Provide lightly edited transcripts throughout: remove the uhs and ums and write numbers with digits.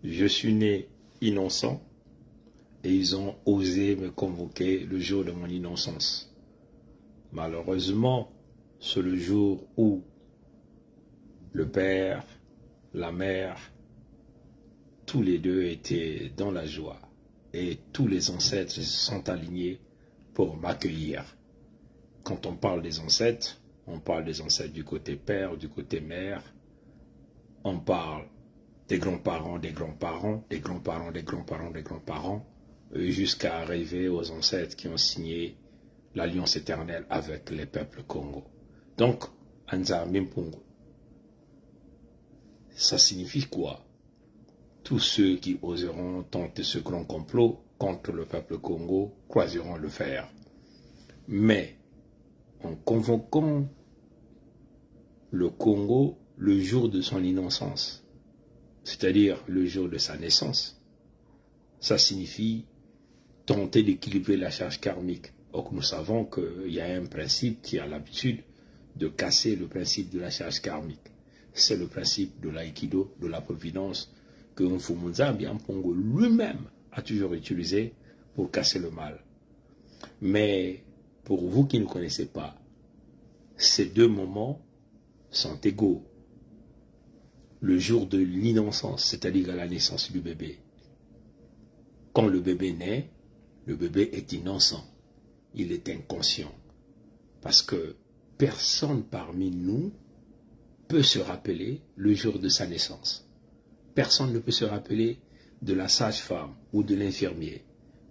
Je suis né innocent et ils ont osé me convoquer le jour de mon innocence. Malheureusement, c'est le jour où le père, la mère, tous les deux étaient dans la joie et tous les ancêtres se sont alignés pour m'accueillir. Quand on parle des ancêtres du côté père, du côté mère, on parle des grands-parents, des grands-parents, des grands-parents, des grands-parents, des grands-parents, jusqu'à arriver aux ancêtres qui ont signé l'alliance éternelle avec les peuples Congo. Donc, Anza Mimpungu, ça signifie quoi? Tous ceux qui oseront tenter ce grand complot contre le peuple Congo croiseront le fer. Mais, en convoquant le Congo le jour de son innocence, c'est-à-dire le jour de sa naissance, ça signifie tenter d'équilibrer la charge karmique. Or, nous savons qu'il y a un principe qui a l'habitude de casser le principe de la charge karmique. C'est le principe de l'aïkido, de la providence, que Mfumunza Biampongo lui-même a toujours utilisé pour casser le mal. Mais pour vous qui ne connaissez pas, ces deux moments sont égaux. Le jour de l'innocence, c'est-à-dire à la naissance du bébé. Quand le bébé naît, le bébé est innocent. Il est inconscient. Parce que personne parmi nous peut se rappeler le jour de sa naissance. Personne ne peut se rappeler de la sage-femme ou de l'infirmier.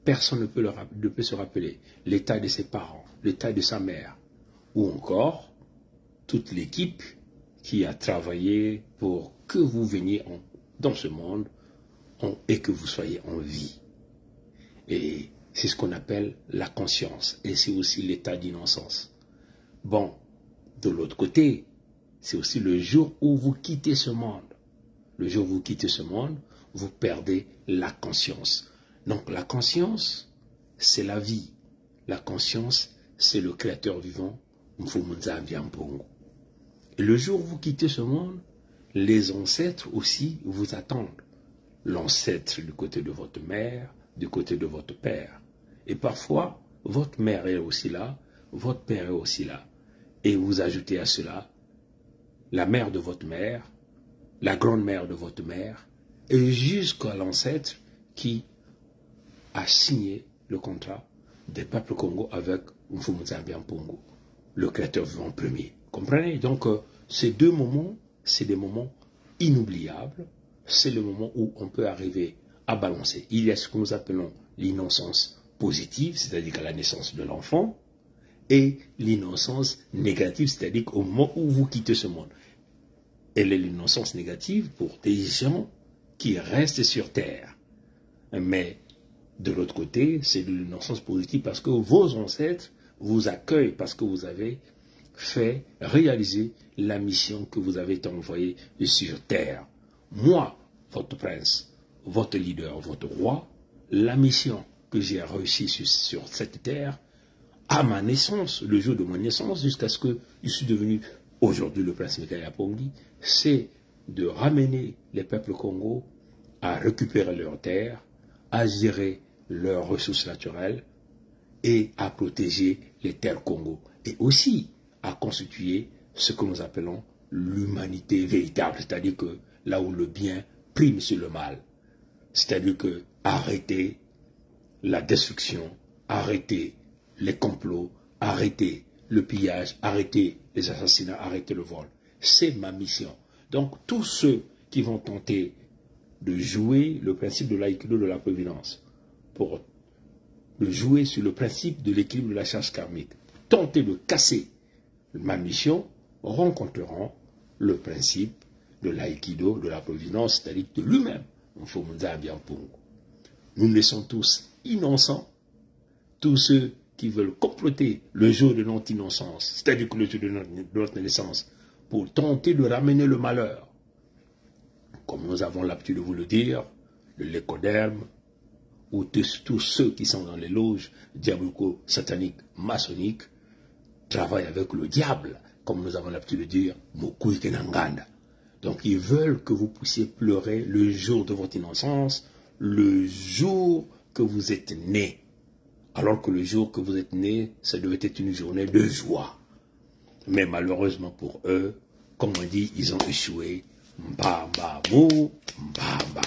Personne ne peut se rappeler l'état de ses parents, l'état de sa mère. Ou encore, toute l'équipe qui a travaillé pour que vous veniez dans ce monde et que vous soyez en vie. Et c'est ce qu'on appelle la conscience. Et c'est aussi l'état d'innocence. Bon, de l'autre côté, c'est aussi le jour où vous quittez ce monde. Le jour où vous quittez ce monde, vous perdez la conscience. Donc la conscience, c'est la vie. La conscience, c'est le créateur vivant, Mfumunza Biampongo. Et le jour où vous quittez ce monde, les ancêtres aussi vous attendent. L'ancêtre du côté de votre mère, du côté de votre père. Et parfois, votre mère est aussi là, votre père est aussi là. Et vous ajoutez à cela la mère de votre mère, la grande-mère de votre mère, et jusqu'à l'ancêtre qui a signé le contrat des peuples Congo avec Mfumunza Biampongo, le créateur vivant premier. Comprenez? Donc, ces deux moments, c'est des moments inoubliables. C'est le moment où on peut arriver à balancer. Il y a ce que nous appelons l'innocence positive, c'est-à-dire à la naissance de l'enfant, et l'innocence négative, c'est-à-dire au moment où vous quittez ce monde. Elle est l'innocence négative pour des gens qui restent sur terre. Mais de l'autre côté, c'est de l'innocence positive parce que vos ancêtres vous accueillent, parce que vous avez fait réaliser la mission que vous avez envoyée sur terre. Moi, votre prince, votre leader, votre roi, la mission que j'ai réussi sur cette terre, à ma naissance, le jour de mon naissance, jusqu'à ce que je suis devenu aujourd'hui le prince Mikaya Pongi, c'est de ramener les peuples Congo à récupérer leurs terres, à gérer leurs ressources naturelles et à protéger les terres Congo. Et aussi à constituer ce que nous appelons l'humanité véritable, c'est-à-dire que là où le bien prime sur le mal. C'est-à-dire que arrêter la destruction, arrêter les complots, arrêter le pillage, arrêter les assassinats, arrêter le vol. C'est ma mission. Donc tous ceux qui vont tenter de jouer le principe de l'aïkido de la providence, pour de jouer sur le principe de l'équilibre de la charge karmique, tenter de casser ma mission, rencontreront le principe de l'aïkido de la providence, c'est-à-dire de lui-même. Nous ne sommes tous innocents, tous ceux qui veulent comploter le jour de notre innocence, c'est-à-dire le jour de notre naissance, pour tenter de ramener le malheur. Comme nous avons l'habitude de vous le dire, le lécoderme, ou tous ceux qui sont dans les loges diabolico-sataniques, maçonniques, travaillent avec le diable, comme nous avons l'habitude de dire, Mokuike Nanganda. Donc ils veulent que vous puissiez pleurer le jour de votre innocence, le jour que vous êtes né. Alors que le jour que vous êtes né, ça devait être une journée de joie. Mais malheureusement pour eux, comme on dit, ils ont échoué. Mbamba mu, mbamba.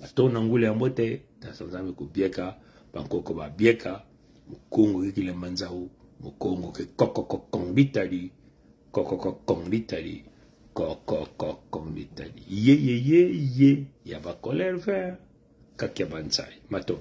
Baton angule amote, tasanzame kubieka, bankoko ba bieka, mukongo kile manzao, mukongo ke kokokokong litali, kokokokong litali, kokokokong litali. Ye, yaba colère vert, kakia bansai, maton.